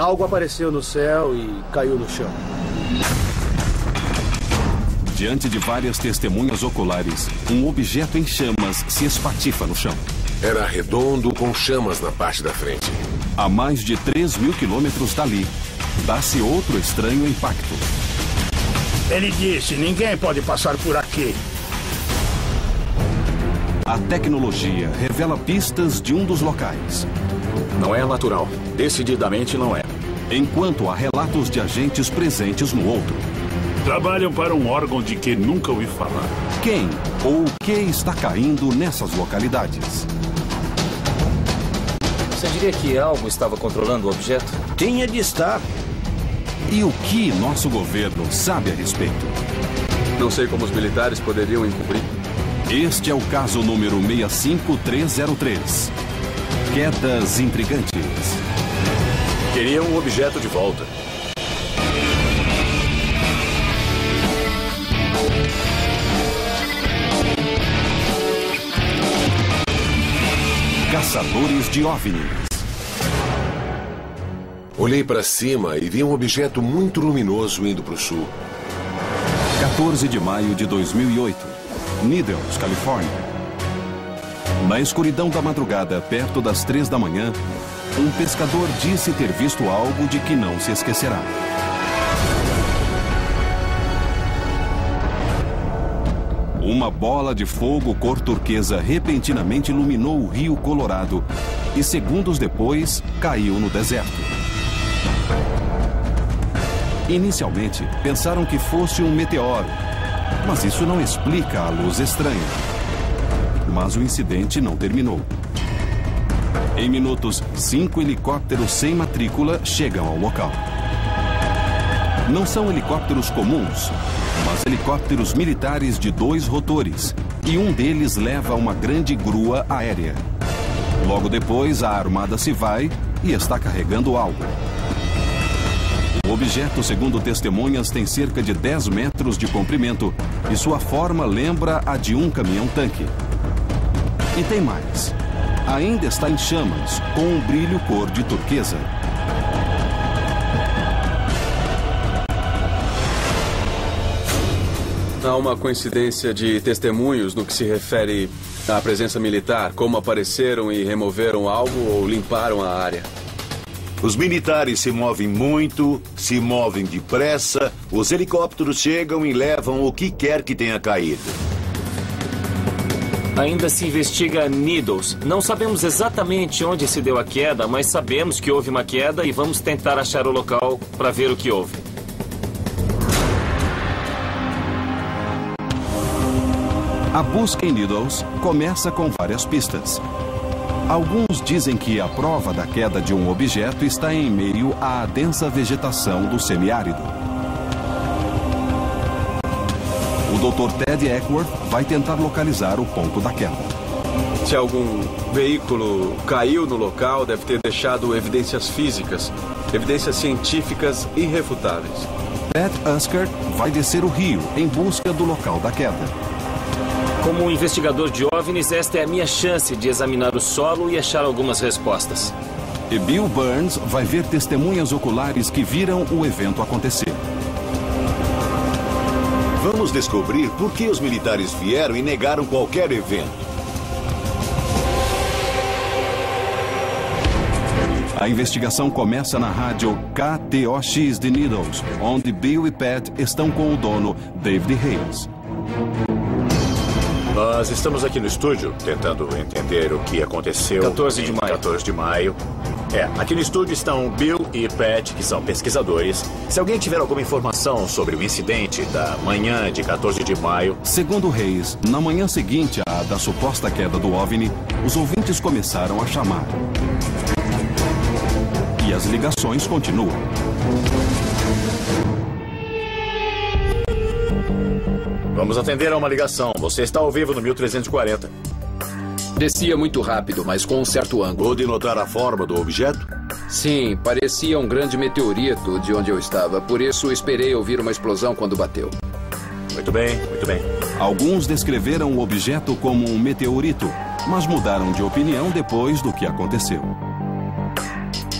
Algo apareceu no céu e caiu no chão. Diante de várias testemunhas oculares, um objeto em chamas se espatifa no chão. Era redondo com chamas na parte da frente. A mais de 3.000 quilômetros dali, dá-se outro estranho impacto. Ele disse, ninguém pode passar por aqui. A tecnologia revela pistas de um dos locais. Não é natural. Decididamente não é. Enquanto há relatos de agentes presentes no outro. Trabalham para um órgão de que nunca ouvi falar. Quem ou o que está caindo nessas localidades? Você diria que algo estava controlando o objeto? Tinha de estar. E o que nosso governo sabe a respeito? Não sei como os militares poderiam encobrir. Este é o caso número 65303. Quedas intrigantes. Queriam o objeto de volta. Caçadores de OVNIs. Olhei para cima e vi um objeto muito luminoso indo para o sul. 14 de maio de 2008, Needles, Califórnia. Na escuridão da madrugada, perto das 3 da manhã, um pescador disse ter visto algo de que não se esquecerá. Uma bola de fogo cor turquesa repentinamente iluminou o rio Colorado e, segundos depois, caiu no deserto. Inicialmente, pensaram que fosse um meteoro, mas isso não explica a luz estranha. Mas o incidente não terminou. Em minutos, 5 helicópteros sem matrícula chegam ao local. Não são helicópteros comuns, mas helicópteros militares de 2 rotores, e um deles leva uma grande grua aérea. Logo depois, a armada se vai e está carregando algo. O objeto, segundo testemunhas, tem cerca de 10 metros de comprimento e sua forma lembra a de um caminhão-tanque. E tem mais. Ainda está em chamas, com um brilho cor de turquesa. Há uma coincidência de testemunhos no que se refere à presença militar, como apareceram e removeram algo ou limparam a área. Os militares se movem muito, se movem depressa, os helicópteros chegam e levam o que quer que tenha caído. Ainda se investiga Needles. Não sabemos exatamente onde se deu a queda, mas sabemos que houve uma queda e vamos tentar achar o local para ver o que houve. A busca em Needles começa com várias pistas. Alguns dizem que a prova da queda de um objeto está em meio à densa vegetação do semiárido. O Dr. Ted Eckworth vai tentar localizar o ponto da queda. Se algum veículo caiu no local, deve ter deixado evidências físicas, evidências científicas irrefutáveis. Pat Usker vai descer o rio em busca do local da queda. Como investigador de OVNIs, esta é a minha chance de examinar o solo e achar algumas respostas. E Bill Burns vai ver testemunhas oculares que viram o evento acontecer. Vamos descobrir por que os militares vieram e negaram qualquer evento. A investigação começa na rádio KTOX de Needles, onde Bill e Pat estão com o dono, David Hayes. Nós estamos aqui no estúdio tentando entender o que aconteceu. 14 de maio. 14 de maio. Aqui no estúdio estão Bill e Pat, que são pesquisadores. Se alguém tiver alguma informação sobre o incidente da manhã de 14 de maio... Segundo Reis, na manhã seguinte à da suposta queda do OVNI, os ouvintes começaram a chamar. E as ligações continuam. Vamos atender a uma ligação. Você está ao vivo no 1340. Descia muito rápido, mas com um certo ângulo. Pôde notar a forma do objeto? Sim, parecia um grande meteorito de onde eu estava. Por isso, esperei ouvir uma explosão quando bateu. Muito bem, muito bem. Alguns descreveram o objeto como um meteorito, mas mudaram de opinião depois do que aconteceu.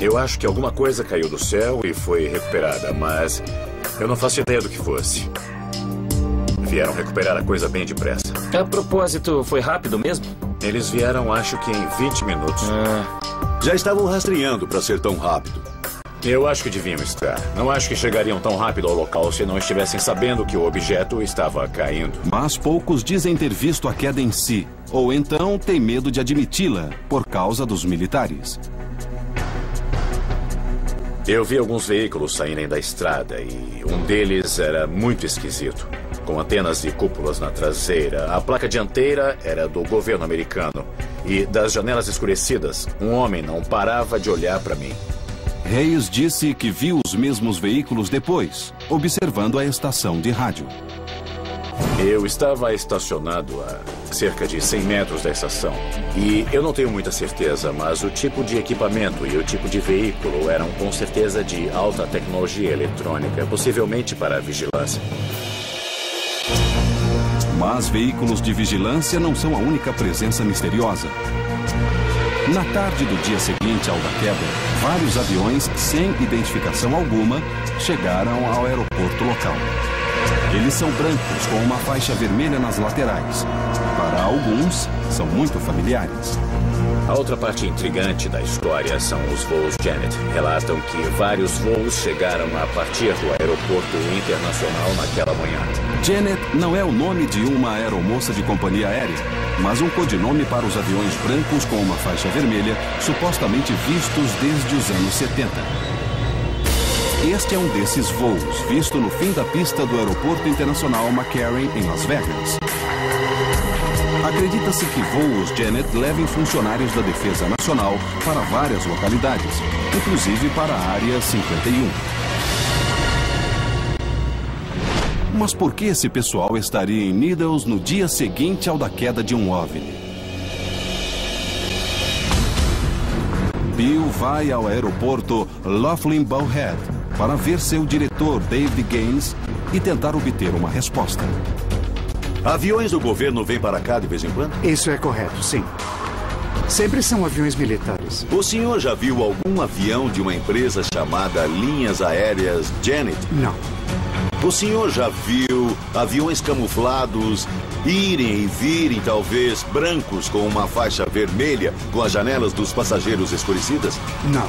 Eu acho que alguma coisa caiu do céu e foi recuperada, mas eu não faço ideia do que fosse. Vieram recuperar a coisa bem depressa. A propósito, foi rápido mesmo? Eles vieram, acho que em 20 minutos. Já estavam rastreando para ser tão rápido. Eu acho que deviam estar. Não acho que chegariam tão rápido ao local se não estivessem sabendo que o objeto estava caindo. Mas poucos dizem ter visto a queda em si, ou então têm medo de admiti-la por causa dos militares. Eu vi alguns veículos saírem da estrada e um deles era muito esquisito. Com antenas e cúpulas na traseira. A placa dianteira era do governo americano. E das janelas escurecidas, um homem não parava de olhar para mim. Reyes disse que viu os mesmos veículos depois, observando a estação de rádio. Eu estava estacionado a cerca de 100 metros da estação. E eu não tenho muita certeza, mas o tipo de equipamento e o tipo de veículo eram com certeza de alta tecnologia eletrônica, possivelmente para a vigilância. Mas veículos de vigilância não são a única presença misteriosa. Na tarde do dia seguinte ao da queda, vários aviões, sem identificação alguma, chegaram ao aeroporto local. Eles são brancos, com uma faixa vermelha nas laterais. Para alguns, são muito familiares. A outra parte intrigante da história são os voos Janet. Relatam que vários voos chegaram a partir do aeroporto internacional naquela manhã. Janet não é o nome de uma aeromoça de companhia aérea, mas um codinome para os aviões brancos com uma faixa vermelha, supostamente vistos desde os anos 70. Este é um desses voos, visto no fim da pista do Aeroporto Internacional McCarran, em Las Vegas. Acredita-se que voos Janet levem funcionários da Defesa Nacional para várias localidades, inclusive para a Área 51. Mas por que esse pessoal estaria em Needles no dia seguinte ao da queda de um OVNI? Bill vai ao aeroporto Laughlin Bowhead para ver seu diretor, David Gaines, e tentar obter uma resposta. Aviões do governo vêm para cá de vez em quando? Isso é correto, sim. Sempre são aviões militares. O senhor já viu algum avião de uma empresa chamada Linhas Aéreas Janet? Não. O senhor já viu aviões camuflados irem e virem, talvez, brancos com uma faixa vermelha com as janelas dos passageiros escurecidas? Não.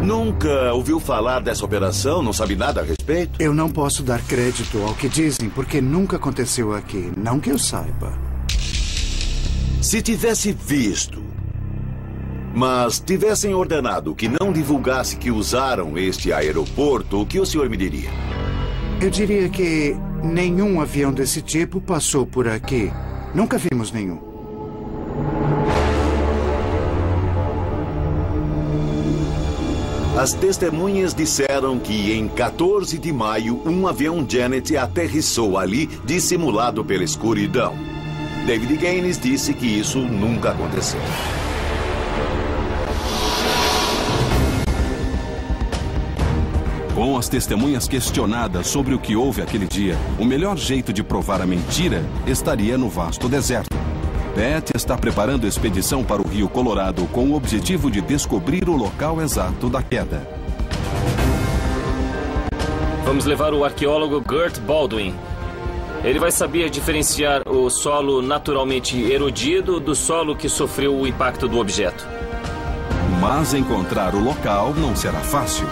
Nunca ouviu falar dessa operação? Não sabe nada a respeito? Eu não posso dar crédito ao que dizem, porque nunca aconteceu aqui. Não que eu saiba. Se tivesse visto, mas tivessem ordenado que não divulgasse que usaram este aeroporto, o que o senhor me diria? Eu diria que nenhum avião desse tipo passou por aqui. Nunca vimos nenhum. As testemunhas disseram que em 14 de maio, um avião Janet aterrissou ali, dissimulado pela escuridão. David Gaines disse que isso nunca aconteceu. Com as testemunhas questionadas sobre o que houve aquele dia, o melhor jeito de provar a mentira estaria no vasto deserto. Pat está preparando expedição para o Rio Colorado com o objetivo de descobrir o local exato da queda. Vamos levar o arqueólogo Gert Baldwin. Ele vai saber diferenciar o solo naturalmente erodido do solo que sofreu o impacto do objeto. Mas encontrar o local não será fácil.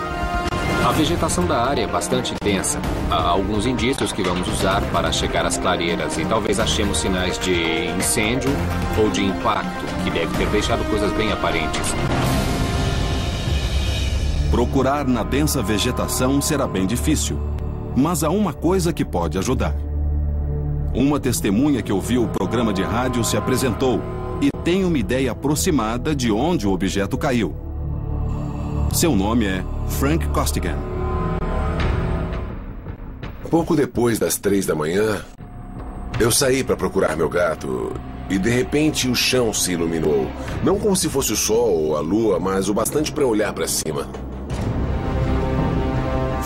A vegetação da área é bastante densa. Há alguns indícios que vamos usar para chegar às clareiras e talvez achemos sinais de incêndio ou de impacto, que deve ter deixado coisas bem aparentes. Procurar na densa vegetação será bem difícil, mas há uma coisa que pode ajudar. Uma testemunha que ouviu o programa de rádio se apresentou e tem uma ideia aproximada de onde o objeto caiu. Seu nome é Frank Costigan. Pouco depois das 3 da manhã, eu saí para procurar meu gato e de repente o chão se iluminou. Não como se fosse o sol ou a lua, mas o bastante para olhar para cima.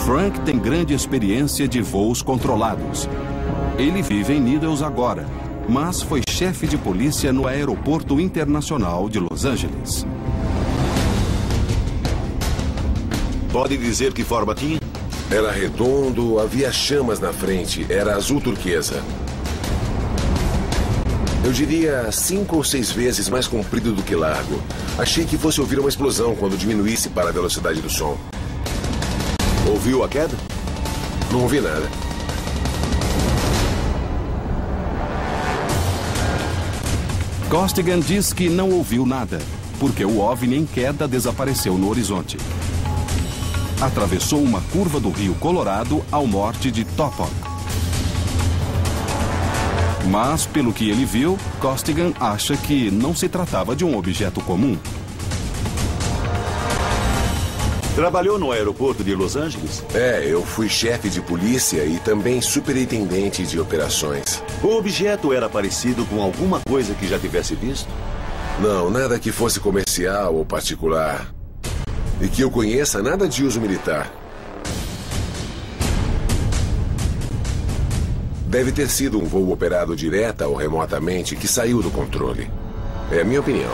Frank tem grande experiência de voos controlados. Ele vive em Needles agora mas foi chefe de polícia no Aeroporto Internacional de Los Angeles. Pode dizer que forma tinha? Era redondo, havia chamas na frente, era azul turquesa. Eu diria 5 ou 6 vezes mais comprido do que largo. Achei que fosse ouvir uma explosão quando diminuísse para a velocidade do som. Ouviu a queda? Não ouvi nada. Costigan diz que não ouviu nada, porque o OVNI em queda desapareceu no horizonte. Atravessou uma curva do rio Colorado ao norte de Topog. Mas, pelo que ele viu, Costigan acha que não se tratava de um objeto comum. Trabalhou no aeroporto de Los Angeles? Eu fui chefe de polícia e também superintendente de operações. O objeto era parecido com alguma coisa que já tivesse visto? Não, nada que fosse comercial ou particular. E que eu conheça, nada de uso militar. Deve ter sido um voo operado direta ou remotamente que saiu do controle. É a minha opinião.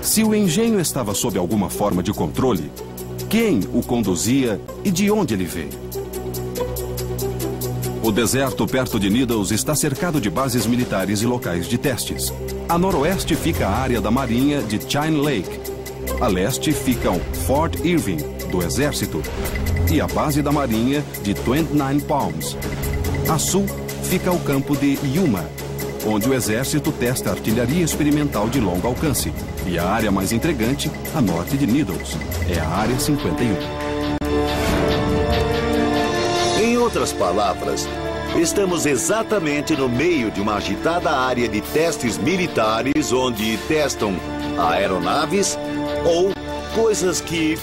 Se o engenho estava sob alguma forma de controle, quem o conduzia e de onde ele veio? O deserto perto de Needles está cercado de bases militares e locais de testes. A noroeste fica a área da Marinha de Chain Lake. A leste ficam Fort Irving, do Exército, e a base da Marinha de 29 Palms. A sul fica o campo de Yuma, onde o Exército testa artilharia experimental de longo alcance. E a área mais intrigante, a norte de Needles, é a Área 51. Em outras palavras, estamos exatamente no meio de uma agitada área de testes militares onde testam aeronaves ou coisas que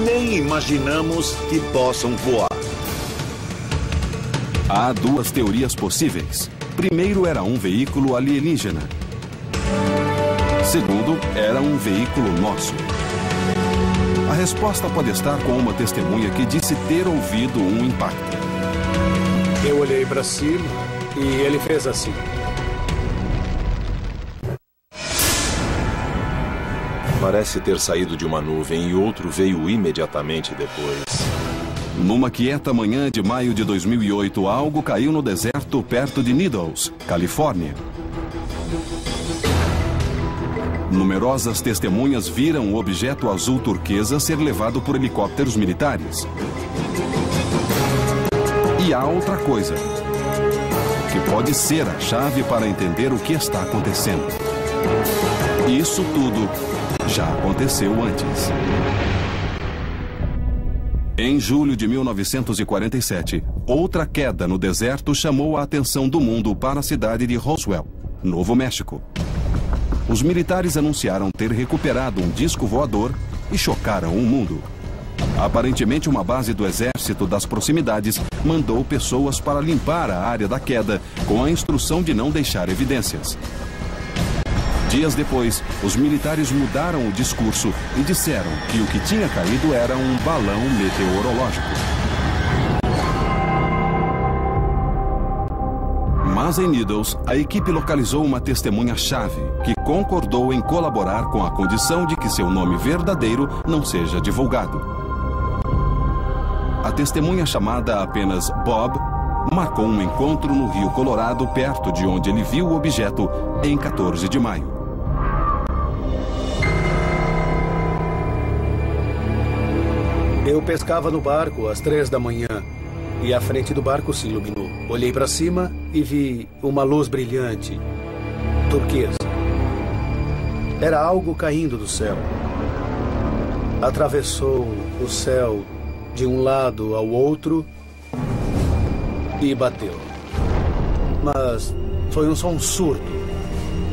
nem imaginamos que possam voar. Há duas teorias possíveis. Primeiro, era um veículo alienígena. Segundo, era um veículo nosso. A resposta pode estar com uma testemunha que disse ter ouvido um impacto. Eu olhei para cima e ele fez assim. Parece ter saído de uma nuvem e outro veio imediatamente depois. Numa quieta manhã de maio de 2008, algo caiu no deserto perto de Needles, Califórnia. Numerosas testemunhas viram o objeto azul turquesa ser levado por helicópteros militares. E há outra coisa, que pode ser a chave para entender o que está acontecendo. Isso tudo já aconteceu antes. Em julho de 1947, outra queda no deserto chamou a atenção do mundo para a cidade de Roswell, Novo México. Os militares anunciaram ter recuperado um disco voador e chocaram o mundo. Aparentemente, uma base do exército das proximidades mandou pessoas para limpar a área da queda com a instrução de não deixar evidências. Dias depois, os militares mudaram o discurso e disseram que o que tinha caído era um balão meteorológico. Mas em Needles, a equipe localizou uma testemunha-chave que concordou em colaborar com a condição de que seu nome verdadeiro não seja divulgado. A testemunha, chamada apenas Bob, marcou um encontro no Rio Colorado, perto de onde ele viu o objeto, em 14 de maio. Eu pescava no barco às 3 da manhã e a frente do barco se iluminou. Olhei para cima e vi uma luz brilhante, turquesa. Era algo caindo do céu. Atravessou o céu de um lado ao outro e bateu. Mas foi um som surdo.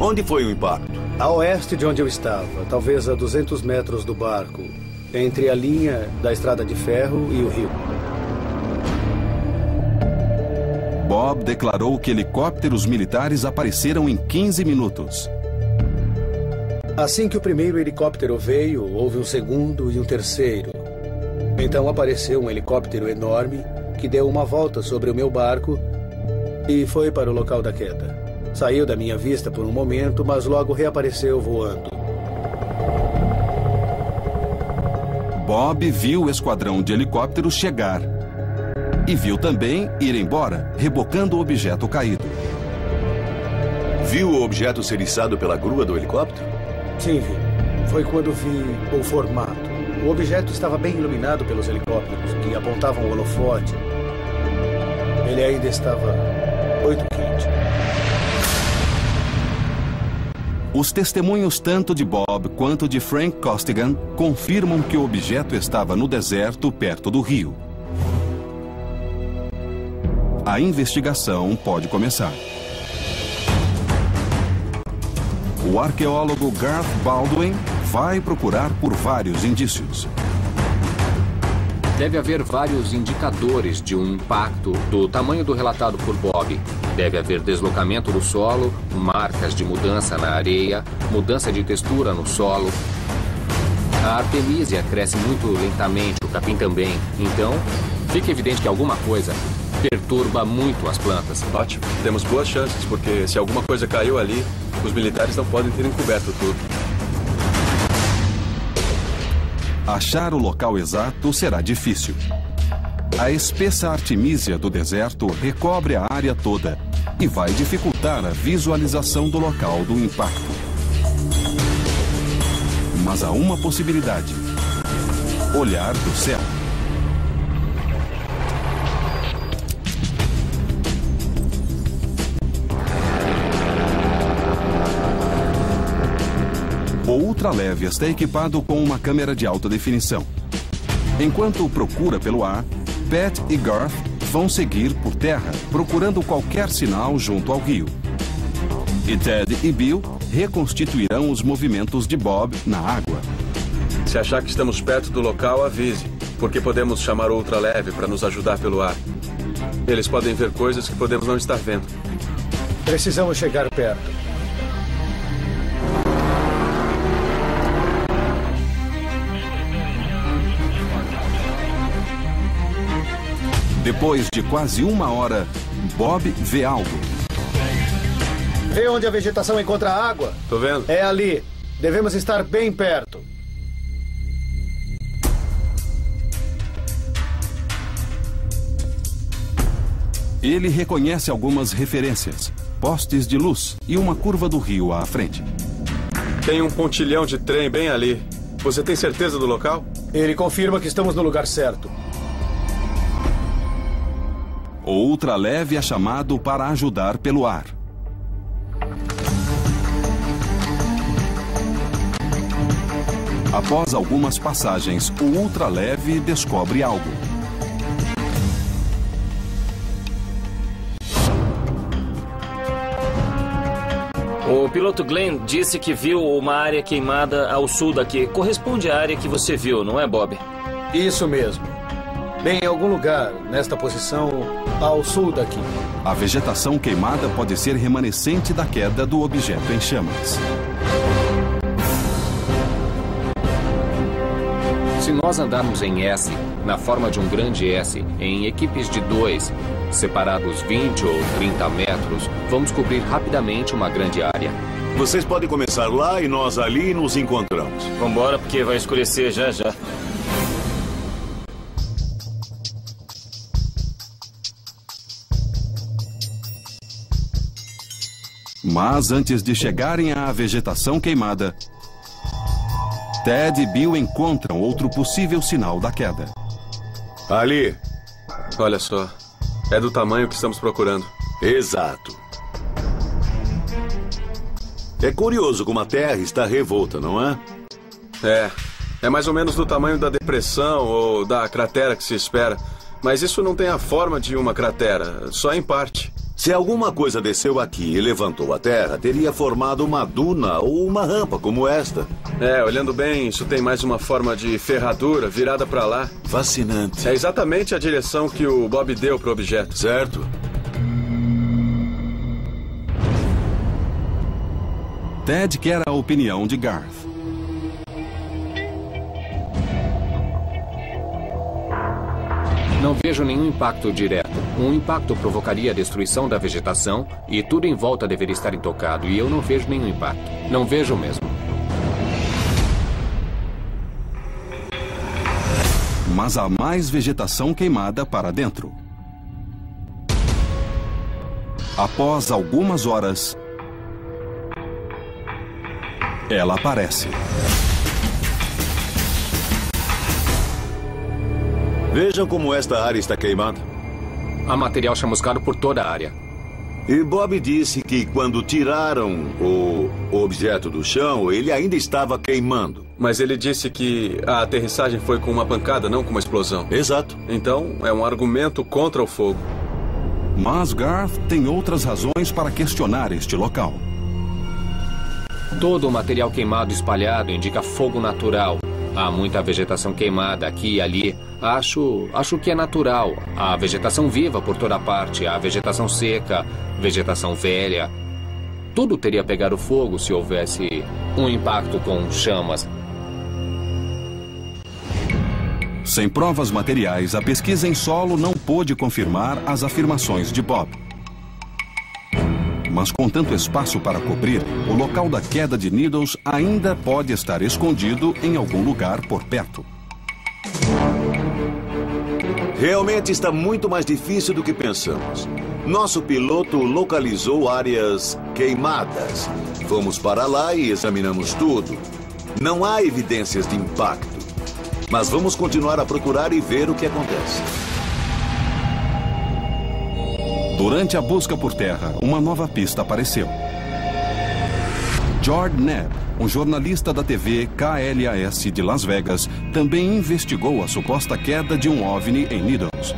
Onde foi o impacto? A oeste de onde eu estava, talvez a 200 metros do barco, entre a linha da estrada de ferro e o rio. Bob declarou que helicópteros militares apareceram em 15 minutos. Assim que o primeiro helicóptero veio, houve um segundo e um terceiro. Então apareceu um helicóptero enorme que deu uma volta sobre o meu barco e foi para o local da queda. Saiu da minha vista por um momento, mas logo reapareceu voando. Bob viu o esquadrão de helicópteros chegar e viu também ir embora, rebocando o objeto caído. Viu o objeto ser içado pela grua do helicóptero? Sim, vi. Foi quando vi o formato. O objeto estava bem iluminado pelos helicópteros que apontavam o holofote. Ele ainda estava muito quente. Os testemunhos tanto de Bob quanto de Frank Costigan confirmam que o objeto estava no deserto perto do rio. A investigação pode começar. O arqueólogo Garth Baldwin vai procurar por vários indícios. Deve haver vários indicadores de um impacto do tamanho do relatado por Bob. Deve haver deslocamento do solo, marcas de mudança na areia, mudança de textura no solo. A artemisia cresce muito lentamente, o capim também. Então, fica evidente que alguma coisa perturba muito as plantas. Ótimo. Temos boas chances, porque se alguma coisa caiu ali, os militares não podem ter encoberto tudo. Achar o local exato será difícil. A espessa artemisia do deserto recobre a área toda e vai dificultar a visualização do local do impacto. Mas há uma possibilidade: olhar do céu. O ultraleve está equipado com uma câmera de alta definição. Enquanto procura pelo ar, Pat e Garth vão seguir por terra, procurando qualquer sinal junto ao rio. E Ted e Bill reconstituirão os movimentos de Bob na água. Se achar que estamos perto do local, avise, porque podemos chamar o ultraleve para nos ajudar pelo ar. Eles podem ver coisas que podemos não estar vendo. Precisamos chegar perto. Depois de quase uma hora, Bob vê algo. Vê onde a vegetação encontra água? Tô vendo. É ali. Devemos estar bem perto. Ele reconhece algumas referências: postes de luz e uma curva do rio à frente. Tem um pontilhão de trem bem ali. Você tem certeza do local? Ele confirma que estamos no lugar certo. O ultraleve é chamado para ajudar pelo ar. Após algumas passagens, o ultraleve descobre algo. O piloto Glenn disse que viu uma área queimada ao sul daqui. Corresponde à área que você viu, não é, Bob? Isso mesmo. Bem, em algum lugar, nesta posição, ao sul daqui. A vegetação queimada pode ser remanescente da queda do objeto em chamas. Se nós andarmos em S, na forma de um grande S, em equipes de 2, separados 20 ou 30 metros, vamos cobrir rapidamente uma grande área. Vocês podem começar lá e nós ali nos encontramos. Vambora, porque vai escurecer já já. Mas antes de chegarem à vegetação queimada, Ted e Bill encontram outro possível sinal da queda. Ali. Olha só. É do tamanho que estamos procurando. Exato. É curioso como a Terra está revolta, não é? É mais ou menos do tamanho da depressão ou da cratera que se espera. Mas isso não tem a forma de uma cratera, só em parte. Se alguma coisa desceu aqui e levantou a Terra, teria formado uma duna ou uma rampa como esta. Olhando bem, isso tem mais uma forma de ferradura virada para lá. Fascinante. É exatamente a direção que o Bob deu para o objeto. Certo. Ted quer a opinião de Garth. Não vejo nenhum impacto direto. Um impacto provocaria a destruição da vegetação e tudo em volta deveria estar intocado. E eu não vejo nenhum impacto. Não vejo mesmo. Mas há mais vegetação queimada para dentro. Após algumas horas, ela aparece. Vejam como esta área está queimada. Há material chamuscado por toda a área. E Bob disse que quando tiraram o objeto do chão, ele ainda estava queimando. Mas ele disse que a aterrissagem foi com uma pancada, não com uma explosão. Exato. Então, é um argumento contra o fogo. Mas Garth tem outras razões para questionar este local. Todo o material queimado espalhado indica fogo natural. Há muita vegetação queimada aqui e ali. Acho que é natural. Há vegetação viva por toda parte. Há vegetação seca, vegetação velha. Tudo teria pegado fogo se houvesse um impacto com chamas. Sem provas materiais, a pesquisa em solo não pôde confirmar as afirmações de Bob. Mas com tanto espaço para cobrir, o local da queda de Needles ainda pode estar escondido em algum lugar por perto. Realmente está muito mais difícil do que pensamos. Nosso piloto localizou áreas queimadas. Fomos para lá e examinamos tudo. Não há evidências de impacto. Mas vamos continuar a procurar e ver o que acontece. Durante a busca por terra, uma nova pista apareceu. George Knapp, um jornalista da TV KLAS de Las Vegas, também investigou a suposta queda de um OVNI em Needles.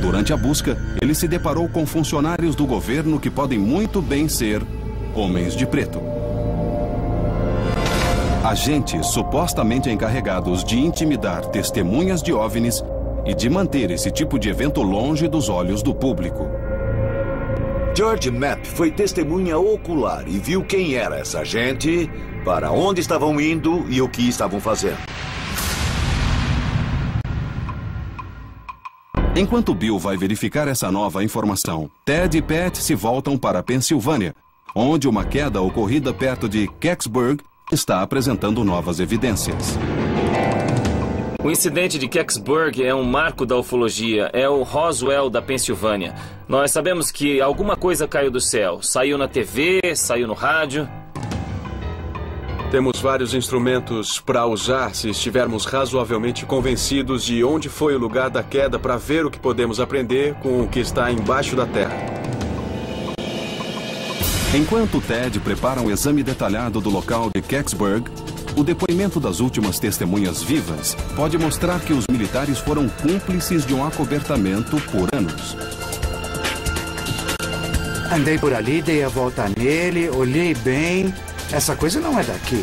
Durante a busca, ele se deparou com funcionários do governo que podem muito bem ser homens de preto. Agentes supostamente encarregados de intimidar testemunhas de OVNIs e de manter esse tipo de evento longe dos olhos do público. George Knapp foi testemunha ocular e viu quem era essa gente, para onde estavam indo e o que estavam fazendo. Enquanto Bill vai verificar essa nova informação, Ted e Pat se voltam para a Pensilvânia, onde uma queda ocorrida perto de Kecksburg está apresentando novas evidências. O incidente de Kecksburg é um marco da ufologia. É o Roswell da Pensilvânia. Nós sabemos que alguma coisa caiu do céu. Saiu na TV, saiu no rádio. Temos vários instrumentos para usar se estivermos razoavelmente convencidos de onde foi o lugar da queda para ver o que podemos aprender com o que está embaixo da terra. Enquanto Ted prepara um exame detalhado do local de Kecksburg, o depoimento das últimas testemunhas vivas pode mostrar que os militares foram cúmplices de um acobertamento por anos. Andei por ali, dei a volta nele, olhei bem. Essa coisa não é daqui.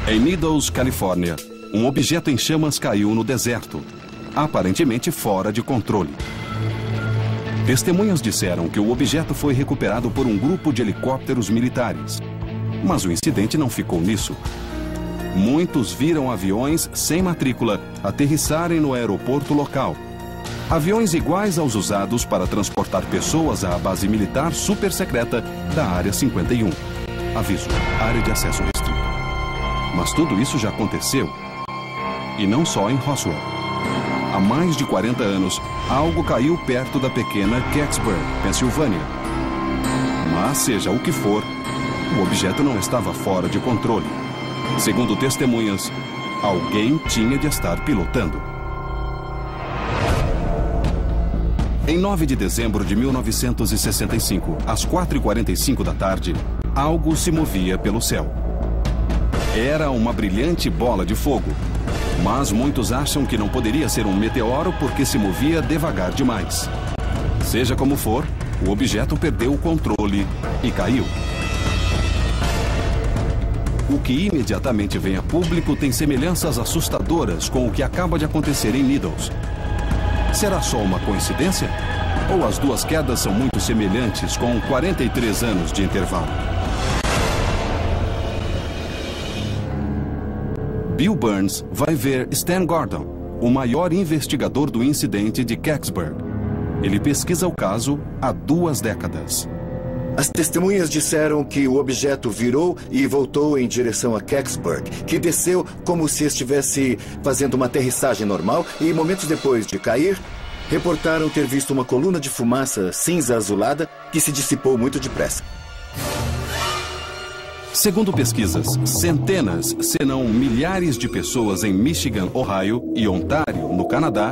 Em Needles, Califórnia, um objeto em chamas caiu no deserto, aparentemente fora de controle. Testemunhas disseram que o objeto foi recuperado por um grupo de helicópteros militares. Mas o incidente não ficou nisso. Muitos viram aviões sem matrícula aterrissarem no aeroporto local. Aviões iguais aos usados para transportar pessoas à base militar super secreta da Área 51. Aviso, área de acesso restrito. Mas tudo isso já aconteceu. E não só em Roswell. Há mais de 40 anos, algo caiu perto da pequena Kecksburg, Pensilvânia. Mas, seja o que for, o objeto não estava fora de controle. Segundo testemunhas, alguém tinha de estar pilotando. Em 9 de dezembro de 1965, às 4h45 da tarde, algo se movia pelo céu. Era uma brilhante bola de fogo. Mas muitos acham que não poderia ser um meteoro porque se movia devagar demais. Seja como for, o objeto perdeu o controle e caiu. O que imediatamente vem a público tem semelhanças assustadoras com o que acaba de acontecer em Needles. Será só uma coincidência? Ou as duas quedas são muito semelhantes com 43 anos de intervalo? Bill Burns vai ver Stan Gordon, o maior investigador do incidente de Kecksburg. Ele pesquisa o caso há 2 décadas. As testemunhas disseram que o objeto virou e voltou em direção a Kecksburg, que desceu como se estivesse fazendo uma aterrissagem normal e, momentos depois de cair, reportaram ter visto uma coluna de fumaça cinza azulada que se dissipou muito depressa. Segundo pesquisas, centenas, se não milhares de pessoas em Michigan, Ohio e Ontário, no Canadá,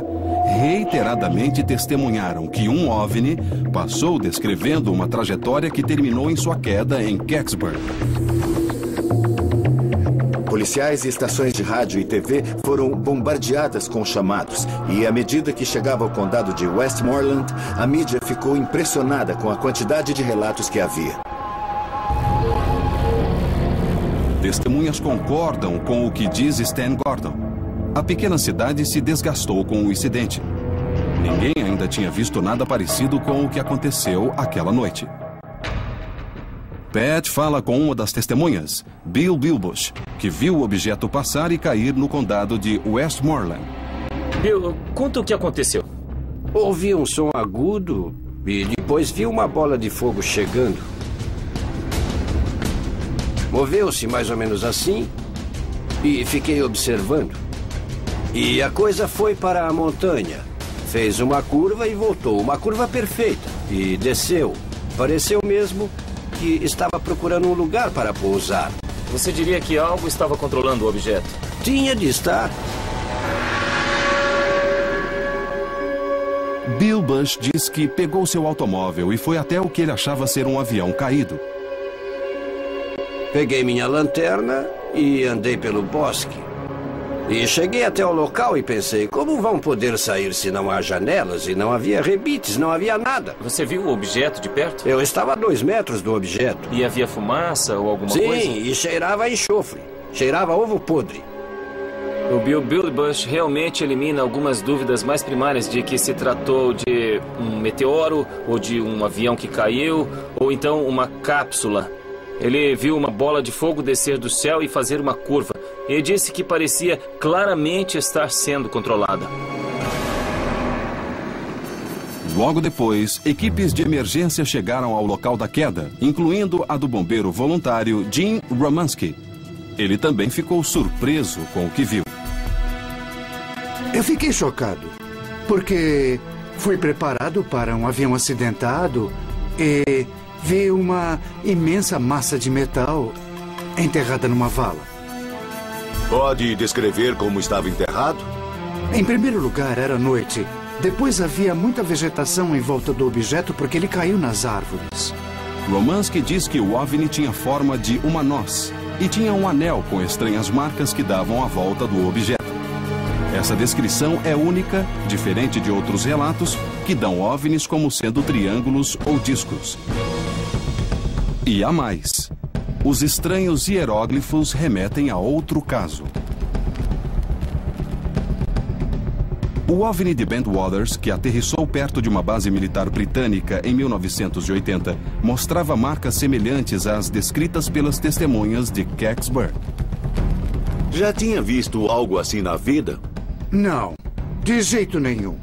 reiteradamente testemunharam que um OVNI passou descrevendo uma trajetória que terminou em sua queda em Kecksburg. Policiais e estações de rádio e TV foram bombardeadas com chamados e, à medida que chegava ao condado de Westmoreland, a mídia ficou impressionada com a quantidade de relatos que havia. Testemunhas concordam com o que diz Stan Gordon. A pequena cidade se desgastou com o incidente. Ninguém ainda tinha visto nada parecido com o que aconteceu aquela noite. Pat fala com uma das testemunhas, Bill Bilbush, que viu o objeto passar e cair no condado de Westmoreland. Bill, conta o que aconteceu. Ouvi um som agudo e depois vi uma bola de fogo chegando. Moveu-se mais ou menos assim e fiquei observando. E a coisa foi para a montanha. Fez uma curva e voltou. Uma curva perfeita. E desceu. Pareceu mesmo que estava procurando um lugar para pousar. Você diria que algo estava controlando o objeto? Tinha de estar. Bill Bush diz que pegou seu automóvel e foi até o que ele achava ser um avião caído. Peguei minha lanterna e andei pelo bosque. E cheguei até o local e pensei, como vão poder sair se não há janelas e não havia rebites, não havia nada? Você viu o objeto de perto? Eu estava a 2 metros do objeto. E havia fumaça ou alguma Sim, coisa? e cheirava a enxofre. Cheirava a ovo podre. O Bill Bush realmente elimina algumas dúvidas mais primárias de que se tratou de um meteoro, ou de um avião que caiu, ou então uma cápsula. Ele viu uma bola de fogo descer do céu e fazer uma curva. E disse que parecia claramente estar sendo controlada. Logo depois, equipes de emergência chegaram ao local da queda, incluindo a do bombeiro voluntário Jim Romansky. Ele também ficou surpreso com o que viu. Eu fiquei chocado, porque fui preparado para um avião acidentado e vi uma imensa massa de metal enterrada numa vala. Pode descrever como estava enterrado? Em primeiro lugar, era noite. Depois havia muita vegetação em volta do objeto porque ele caiu nas árvores. Romansky diz que o OVNI tinha forma de uma noz e tinha um anel com estranhas marcas que davam a volta do objeto. Essa descrição é única, diferente de outros relatos que dão OVNIs como sendo triângulos ou discos. E há mais. Os estranhos hieróglifos remetem a outro caso. O OVNI de Bentwaters, que aterrissou perto de uma base militar britânica em 1980, mostrava marcas semelhantes às descritas pelas testemunhas de Kecksburg. Já tinha visto algo assim na vida? Não, de jeito nenhum.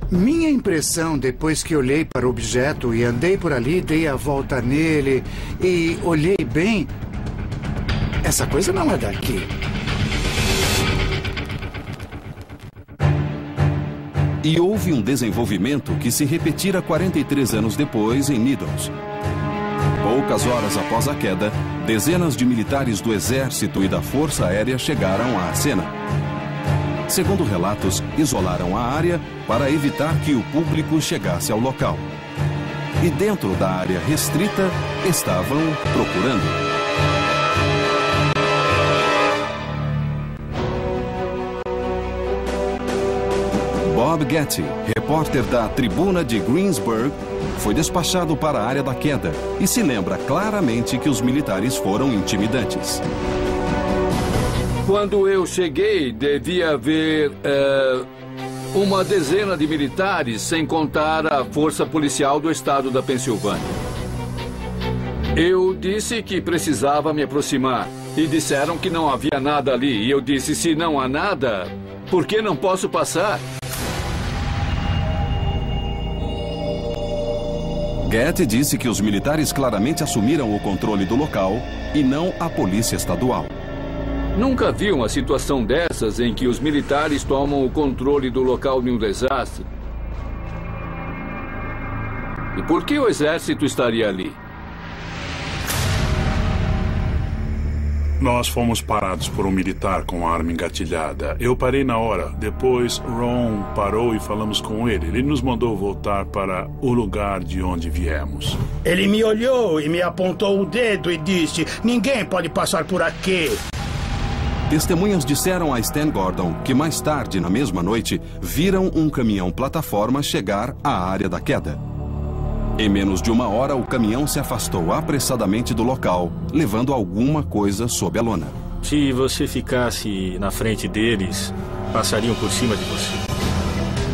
Minha impressão, depois que olhei para o objeto e andei por ali, dei a volta nele e olhei bem, essa coisa não é daqui. E houve um desenvolvimento que se repetira 43 anos depois em Needles. Poucas horas após a queda, dezenas de militares do Exército e da Força Aérea chegaram à cena. Segundo relatos, isolaram a área para evitar que o público chegasse ao local. E dentro da área restrita, estavam procurando. Bob Getty, repórter da Tribuna de Greensburg, foi despachado para a área da queda e se lembra claramente que os militares foram intimidantes. Quando eu cheguei, devia haver uma dezena de militares, sem contar a força policial do estado da Pensilvânia. Eu disse que precisava me aproximar. E disseram que não havia nada ali. E eu disse, se não há nada, por que não posso passar? Getty disse que os militares claramente assumiram o controle do local e não a polícia estadual. Nunca vi uma situação dessas em que os militares tomam o controle do local de um desastre. E por que o exército estaria ali? Nós fomos parados por um militar com a arma engatilhada. Eu parei na hora. Depois, Ron parou e falamos com ele. Ele nos mandou voltar para o lugar de onde viemos. Ele me olhou e me apontou o dedo e disse: ninguém pode passar por aqui. Testemunhas disseram a Stan Gordon que mais tarde, na mesma noite, viram um caminhão-plataforma chegar à área da queda. Em menos de uma hora, o caminhão se afastou apressadamente do local, levando alguma coisa sob a lona. Se você ficasse na frente deles, passariam por cima de você.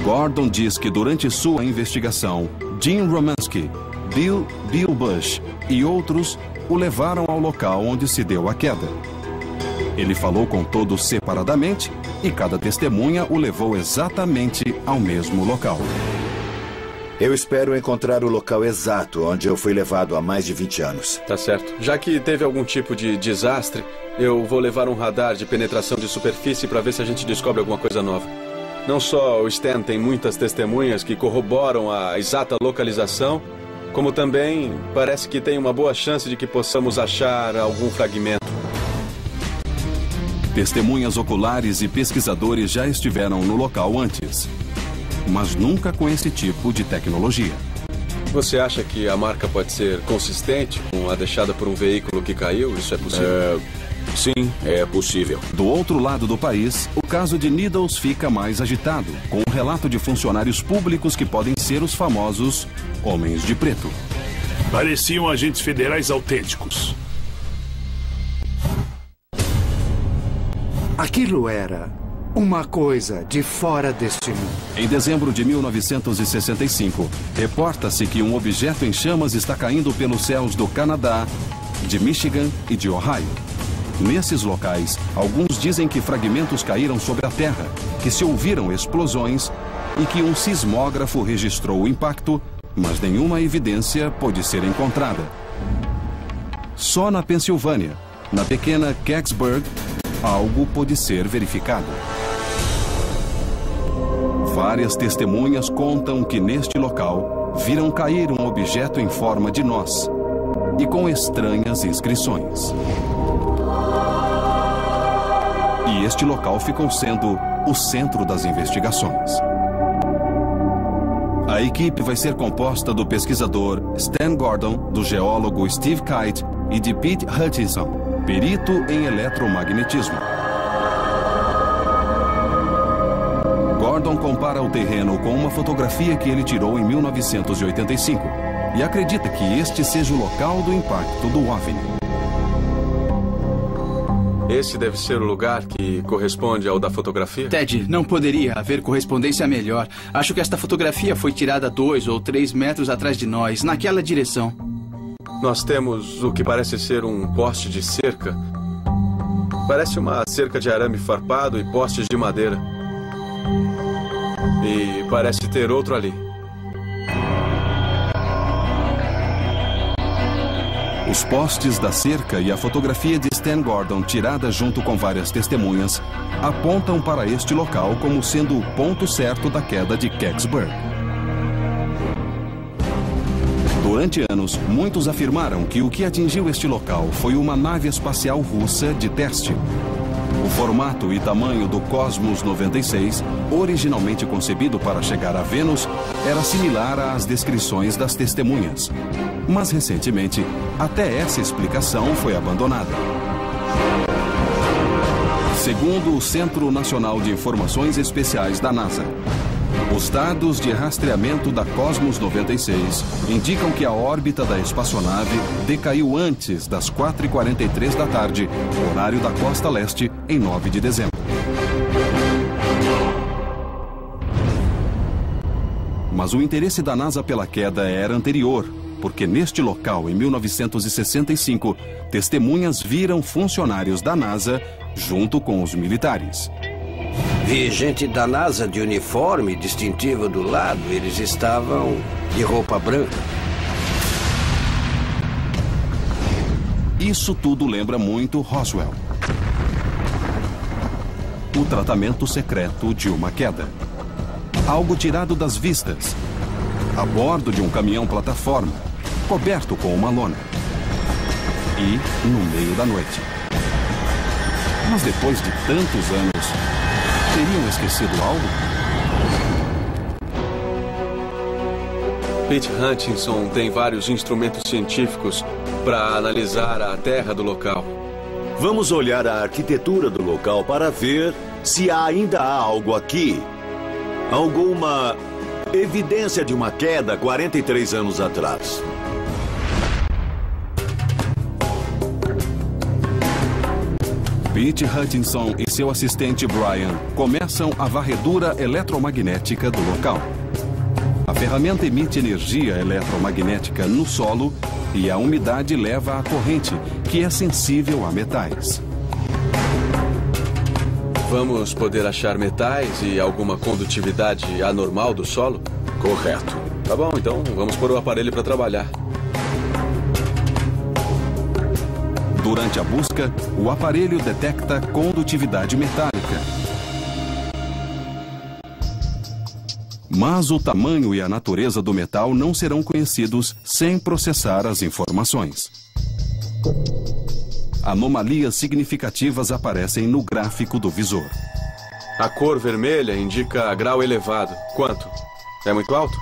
Gordon diz que durante sua investigação, Jim Romansky, Bill Bush e outros o levaram ao local onde se deu a queda. Ele falou com todos separadamente e cada testemunha o levou exatamente ao mesmo local. Eu espero encontrar o local exato onde eu fui levado há mais de 20 anos. Tá certo. Já que teve algum tipo de desastre, eu vou levar um radar de penetração de superfície para ver se a gente descobre alguma coisa nova. Não só o Stan tem muitas testemunhas que corroboram a exata localização, como também parece que tem uma boa chance de que possamos achar algum fragmento. Testemunhas oculares e pesquisadores já estiveram no local antes, mas nunca com esse tipo de tecnologia. Você acha que a marca pode ser consistente com a deixada por um veículo que caiu? Isso é possível? Sim, é possível. Do outro lado do país, o caso de Needles fica mais agitado, com um relato de funcionários públicos que podem ser os famosos homens de preto. Pareciam agentes federais autênticos. Aquilo era uma coisa de fora deste mundo. Em dezembro de 1965, reporta-se que um objeto em chamas está caindo pelos céus do Canadá, de Michigan e de Ohio. Nesses locais, alguns dizem que fragmentos caíram sobre a terra, que se ouviram explosões e que um sismógrafo registrou o impacto, mas nenhuma evidência pôde ser encontrada. Só na Pensilvânia, na pequena Kecksburg, algo pôde ser verificado. Várias testemunhas contam que neste local viram cair um objeto em forma de noz e com estranhas inscrições. E este local ficou sendo o centro das investigações. A equipe vai ser composta do pesquisador Stan Gordon, do geólogo Steve Kite e de Pete Hutchinson, perito em eletromagnetismo. Gordon compara o terreno com uma fotografia que ele tirou em 1985 e acredita que este seja o local do impacto do OVNI. Esse deve ser o lugar que corresponde ao da fotografia? Ted, não poderia haver correspondência melhor. Acho que esta fotografia foi tirada 2 ou 3 metros atrás de nós, naquela direção. Nós temos o que parece ser um poste de cerca. Parece uma cerca de arame farpado e postes de madeira. E parece ter outro ali. Os postes da cerca e a fotografia de Stan Gordon, tirada junto com várias testemunhas, apontam para este local como sendo o ponto certo da queda de Kecksburg. Durante anos, muitos afirmaram que o que atingiu este local foi uma nave espacial russa de teste. O formato e tamanho do Cosmos 96, originalmente concebido para chegar a Vênus, era similar às descrições das testemunhas. Mas recentemente, até essa explicação foi abandonada. Segundo o Centro Nacional de Informações Especiais da NASA, os dados de rastreamento da Cosmos 96 indicam que a órbita da espaçonave decaiu antes das 4h43 da tarde, horário da costa leste, em 9 de dezembro. Mas o interesse da NASA pela queda era anterior porque neste local, em 1965, testemunhas viram funcionários da NASA junto com os militares. Vi gente da NASA de uniforme distintivo do lado. Eles estavam de roupa branca. Isso tudo lembra muito Roswell. O tratamento secreto de uma queda. Algo tirado das vistas. A bordo de um caminhão-plataforma, coberto com uma lona. E no meio da noite. Mas depois de tantos anos, teriam esquecido algo? Pete Hutchinson tem vários instrumentos científicos para analisar a terra do local. Vamos olhar a arquitetura do local para ver se ainda há algo aqui. Alguma evidência de uma queda 43 anos atrás. Pete Hutchinson e seu assistente Brian começam a varredura eletromagnética do local. A ferramenta emite energia eletromagnética no solo e a umidade leva à corrente, que é sensível a metais. Vamos poder achar metais e alguma condutividade anormal do solo? Correto. Tá bom, então vamos pôr o aparelho para trabalhar. Durante a busca, o aparelho detecta condutividade metálica. Mas o tamanho e a natureza do metal não serão conhecidos sem processar as informações. Anomalias significativas aparecem no gráfico do visor. A cor vermelha indica grau elevado. Quanto? É muito alto?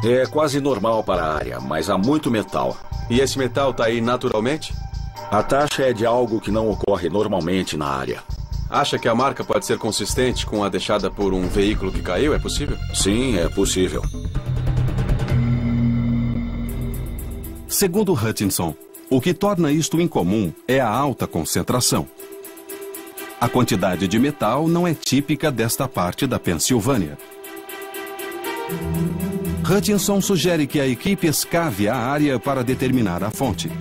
É quase normal para a área, mas há muito metal. E esse metal está aí naturalmente? A taxa é de algo que não ocorre normalmente na área. Acha que a marca pode ser consistente com a deixada por um veículo que caiu? É possível? Sim, é possível. Segundo Hutchinson, o que torna isto incomum é a alta concentração. A quantidade de metal não é típica desta parte da Pensilvânia. Hutchinson sugere que a equipe escave a área para determinar a fonte.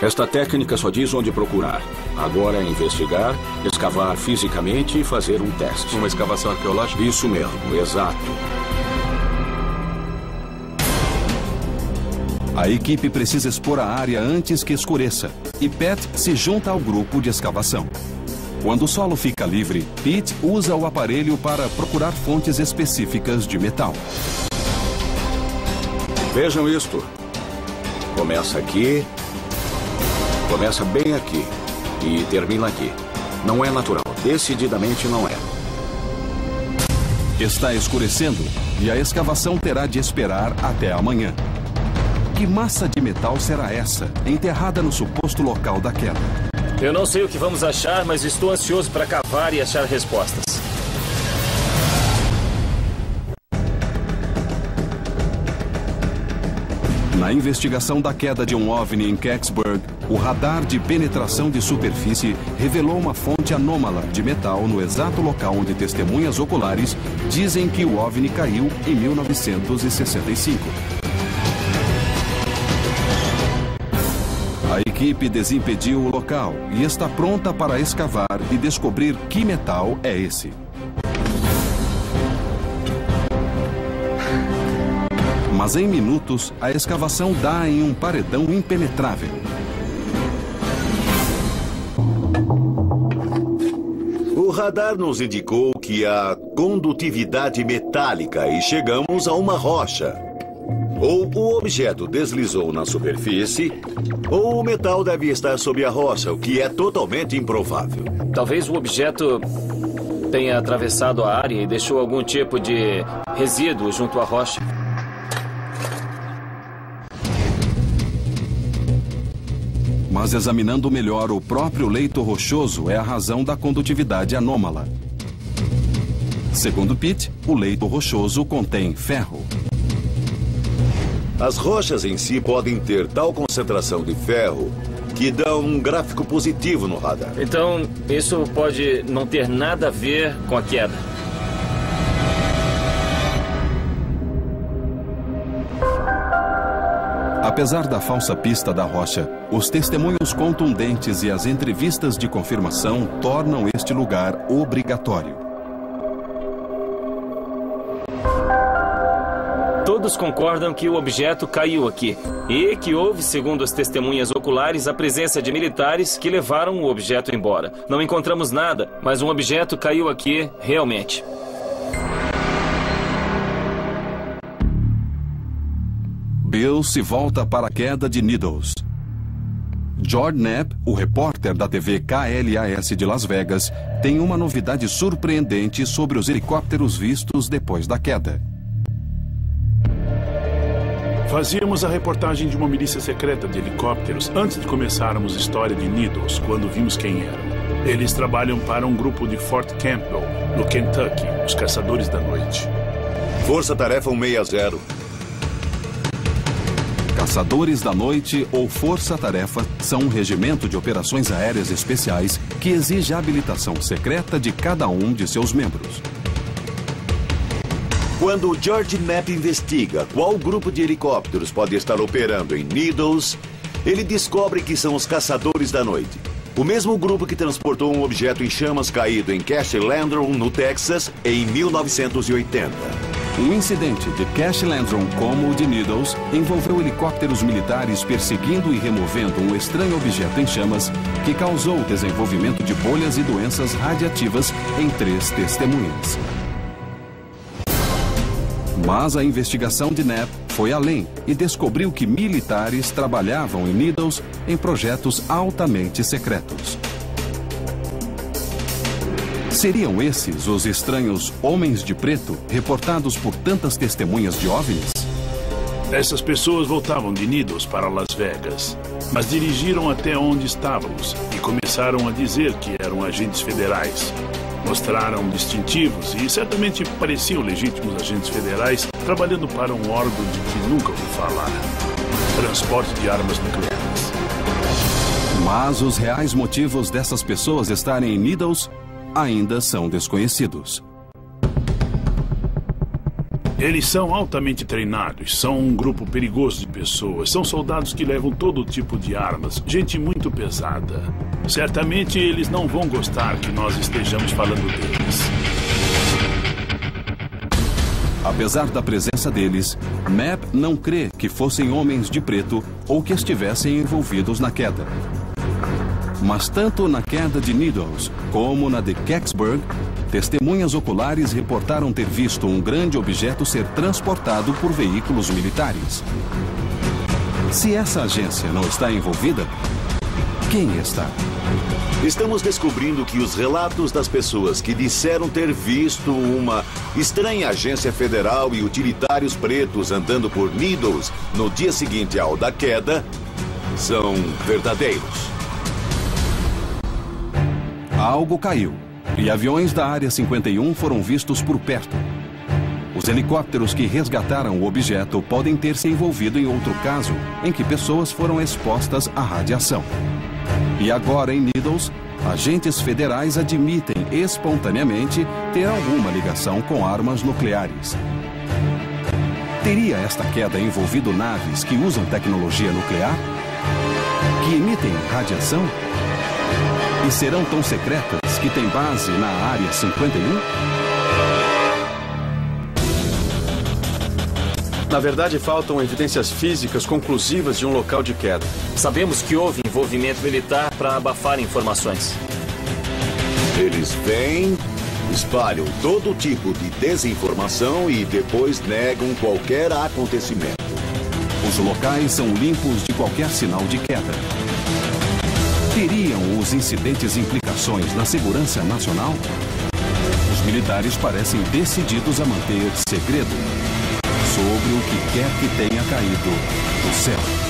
Esta técnica só diz onde procurar. Agora é investigar, escavar fisicamente e fazer um teste. Uma escavação arqueológica? Isso mesmo, exato. A equipe precisa expor a área antes que escureça, e Pat se junta ao grupo de escavação. Quando o solo fica livre, Pete usa o aparelho para procurar fontes específicas de metal. Vejam isto. Começa aqui, começa bem aqui e termina aqui. Não é natural, decididamente não é. Está escurecendo e a escavação terá de esperar até amanhã. Que massa de metal será essa, enterrada no suposto local da queda? Eu não sei o que vamos achar, mas estou ansioso para cavar e achar respostas. Na investigação da queda de um OVNI em Kecksburg, o radar de penetração de superfície revelou uma fonte anômala de metal no exato local onde testemunhas oculares dizem que o OVNI caiu em 1965. A equipe desimpediu o local e está pronta para escavar e descobrir que metal é esse. Mas em minutos, a escavação dá em um paredão impenetrável. O radar nos indicou que há condutividade metálica e chegamos a uma rocha. Ou o objeto deslizou na superfície, ou o metal deve estar sob a rocha, o que é totalmente improvável. Talvez o objeto tenha atravessado a área e deixou algum tipo de resíduo junto à rocha. Mas examinando melhor o próprio leito rochoso é a razão da condutividade anômala. Segundo Pete, o leito rochoso contém ferro. As rochas em si podem ter tal concentração de ferro que dão um gráfico positivo no radar. Então, isso pode não ter nada a ver com a queda. Apesar da falsa pista da rocha, os testemunhos contundentes e as entrevistas de confirmação tornam este lugar obrigatório. Todos concordam que o objeto caiu aqui e que houve, segundo as testemunhas oculares, a presença de militares que levaram o objeto embora. Não encontramos nada, mas um objeto caiu aqui realmente. Bill se volta para a queda de Needles. George Knapp, o repórter da TV KLAS de Las Vegas, tem uma novidade surpreendente sobre os helicópteros vistos depois da queda. Fazíamos a reportagem de uma milícia secreta de helicópteros antes de começarmos a história de Needles, quando vimos quem eram. Eles trabalham para um grupo de Fort Campbell, no Kentucky, os Caçadores da Noite. Força Tarefa 160. Caçadores da Noite ou Força Tarefa são um regimento de operações aéreas especiais que exige a habilitação secreta de cada um de seus membros. Quando George Knapp investiga qual grupo de helicópteros pode estar operando em Needles, ele descobre que são os Caçadores da Noite. O mesmo grupo que transportou um objeto em chamas caído em Cache Landron, no Texas, em 1980. Um incidente de Cache Landron como o de Needles envolveu helicópteros militares perseguindo e removendo um estranho objeto em chamas que causou o desenvolvimento de bolhas e doenças radiativas em 3 testemunhas. Mas a investigação de Knapp foi além e descobriu que militares trabalhavam em Needles em projetos altamente secretos. Seriam esses os estranhos Homens de Preto reportados por tantas testemunhas de OVNIs? Essas pessoas voltavam de Needles para Las Vegas, mas dirigiram até onde estávamos e começaram a dizer que eram agentes federais. Mostraram distintivos e certamente pareciam legítimos agentes federais trabalhando para um órgão de que nunca ouvi falar. Transporte de armas nucleares. Mas os reais motivos dessas pessoas estarem em Needles ainda são desconhecidos. Eles são altamente treinados, são um grupo perigoso de pessoas, são soldados que levam todo tipo de armas, gente muito pesada. Certamente eles não vão gostar que nós estejamos falando deles. Apesar da presença deles, Knapp não crê que fossem homens de preto ou que estivessem envolvidos na queda. Mas tanto na queda de Needles como na de Kecksburg, testemunhas oculares reportaram ter visto um grande objeto ser transportado por veículos militares. Se essa agência não está envolvida, quem está? Estamos descobrindo que os relatos das pessoas que disseram ter visto uma estranha agência federal e utilitários pretos andando por Needles no dia seguinte ao da queda são verdadeiros. Algo caiu e aviões da Área 51 foram vistos por perto. Os helicópteros que resgataram o objeto podem ter se envolvido em outro caso em que pessoas foram expostas à radiação. E agora em Needles, agentes federais admitem espontaneamente ter alguma ligação com armas nucleares. Teria esta queda envolvido naves que usam tecnologia nuclear? Que emitem radiação? E serão tão secretas que têm base na Área 51? Na verdade, faltam evidências físicas conclusivas de um local de queda. Sabemos que houve envolvimento militar para abafar informações. Eles vêm, espalham todo tipo de desinformação e depois negam qualquer acontecimento. Os locais são limpos de qualquer sinal de queda. Teriam os incidentes implicações na segurança nacional? Os militares parecem decididos a manter segredo sobre o que quer que tenha caído do céu.